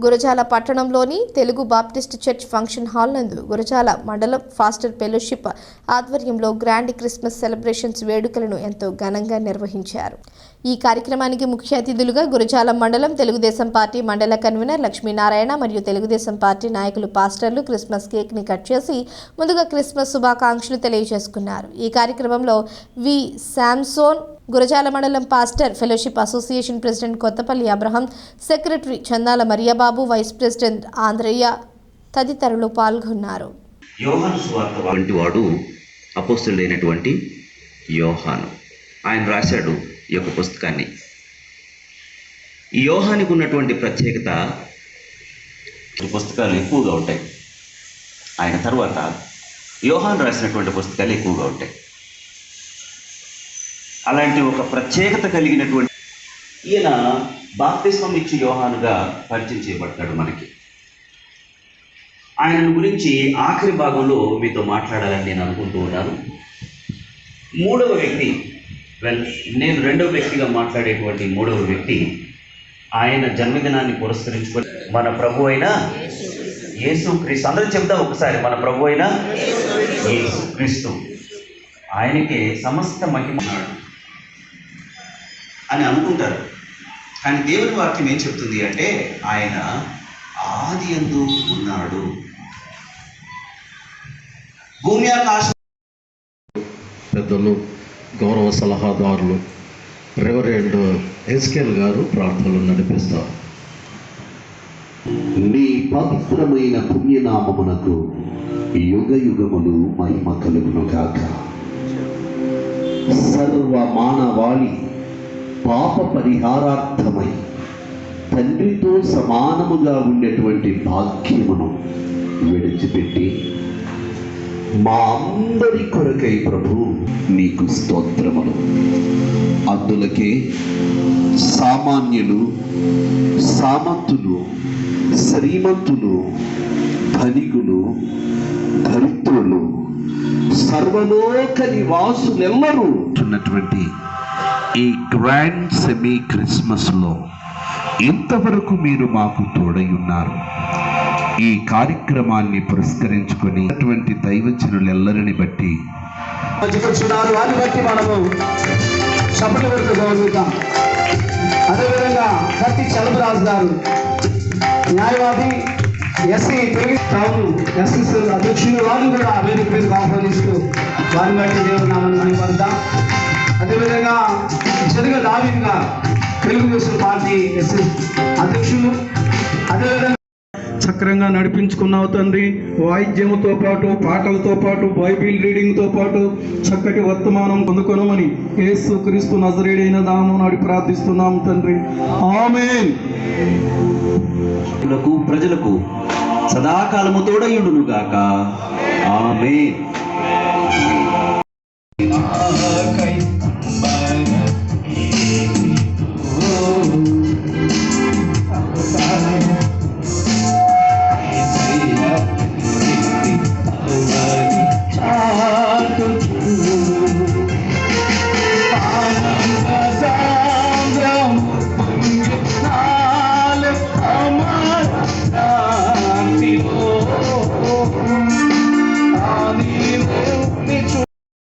గురజాల పట్టణంలోని Telugu Baptist church function hall నందు గురజాల మండలం ఫాస్టర్ ఫెలోషిప్ ఆధ్వర్యంలో గ్రాండ్ క్రిస్మస్ సెలబ్రేషన్స్ వేడుకలను ఎంతో ఘనంగా నిర్వహించారు. ఈ కార్యక్రమానికి ముఖ్య అతిథులుగా గురజాల మండలం తెలుగుదేశం పార్టీ మండల కన్వీనర్ లక్ష్మీనారాయణ మరియు తెలుగుదేశం పార్టీ నాయకులు పాస్టర్లు క్రిస్మస్ కేక్ ని కట్ చేసి ముందుగా క్రిస్మస్ శుభాకాంక్షలు తెలియజేసుకున్నారు. ఈ కార్యక్రమంలో వి శాంసోన్, గురజాల మండలం pastor fellowship association president Kothapalli Abraham, secretary Chandala Mariyababu, vice president Andhraiah తదితరులు పాల్గొన్నారు. యోహాను సువార్త వంటి వాడు అపోస్తలుడైనటువంటి యోహాను. ఆయన రాశాడు ఈ యొక్క పుస్తకాన్ని. ఈ యోహానికి ఉన్నటువంటి ప్రత్యేకత, పుస్తకాలు ఎక్కువగా ఉంటాయి. ఆయన తర్వాత యోహాను రాసినటువంటి పుస్తకాలు ఎక్కువగా ఉంటాయి. అలాంటి ఒక ప్రత్యేకత కలిగినటువంటి ఈయన బాప్తిస్మం ఇచ్చి యోహానుగా పరిచయం చేయబడతాడు మనకి. ఆయన గురించి ఆఖరి భాగంలో మీతో మాట్లాడాలని నేను అనుకుంటూ ఉన్నాను. మూడవ వ్యక్తి, నేను రెండవ వ్యక్తిగా మాట్లాడేటువంటి మూడవ వ్యక్తి, ఆయన జన్మదినాన్ని పురస్కరించుకొని మన ప్రభు అయిన యేసుక్రీస్తు. అందరూ చెప్దాం ఒకసారి, మన ప్రభు అయిన యేసుక్రీస్తు. ఆయనకే సమస్త మహిమ అని అనుకుంటారు. కానీ దేవుని వాక్యం ఏం చెప్తుంది అంటే, ఆయన ఆది యందు ఉన్నాడు. భూమి ఆకాశం పెద్దలు, గౌరవ సలహాదారులు రెవరెండ్ ఎస్కేల్ గారు ప్రార్థనలు నడిపిస్తారు. నీ పవిత్రమైన పుణ్యనామమునకు యుగ యుగములు మహిమ కలుగును గాక. సర్వ మానవాళి పాప పరిహారార్థమై తండ్రితో సమానముగా ఉండేటువంటి భాగ్యమును విడిచిపెట్టి మా అందరి కొరకై ప్రభు నీకు స్తోత్రములు. అందులకే సామాన్యులు, సామంతులు, శ్రీమంతులు, ధనికులు, దరిద్రులు, సర్వలోక నివాసులెల్లరూ ఉన్నటువంటి ఈ గ్రాండ్ సెమీ క్రిస్మస్లో ఇంతవరకు మీరు మాకు తోడై ఉన్నారు. ఈ కార్యక్రమాన్ని పురస్కరించుకొని అటువంటి దైవజనులెల్లరిని బట్టి వారిని బట్టి మనము చప్పట్లు పెడుతూ గౌరవిద్దాం. అదేవిధంగా కత్తి చలపరాజు గారు, న్యాయవాది, ఎస్సీ టౌన్ ఎస్సీ అధ్యక్షులు, వారిని కూడా వేదిక మీదకు ఆహ్వానిస్తూ వారిని బట్టి దేవుని నామాన్ని మహిమపడదాం. అదేవిధంగా జరుగ దావీద్ గారు, తెలుగుదేశం పార్టీ ఎస్సీ అధ్యక్షులు, అదేవిధంగా చక్రంగా నడిపించుకున్నావు తండ్రి. వాయిద్యముతో పాటు, పాటలతో పాటు, బైబిల్ రీడింగ్తో పాటు చక్కటి వర్తమానం పొందుకొనమని యేసుక్రీస్తు నజరేయుడైన నామమున ప్రార్థిస్తున్నాం తండ్రి. ఆమేన్. ప్రజలకు సదాకాలము తోడయుండును గాక. ఆమేన్.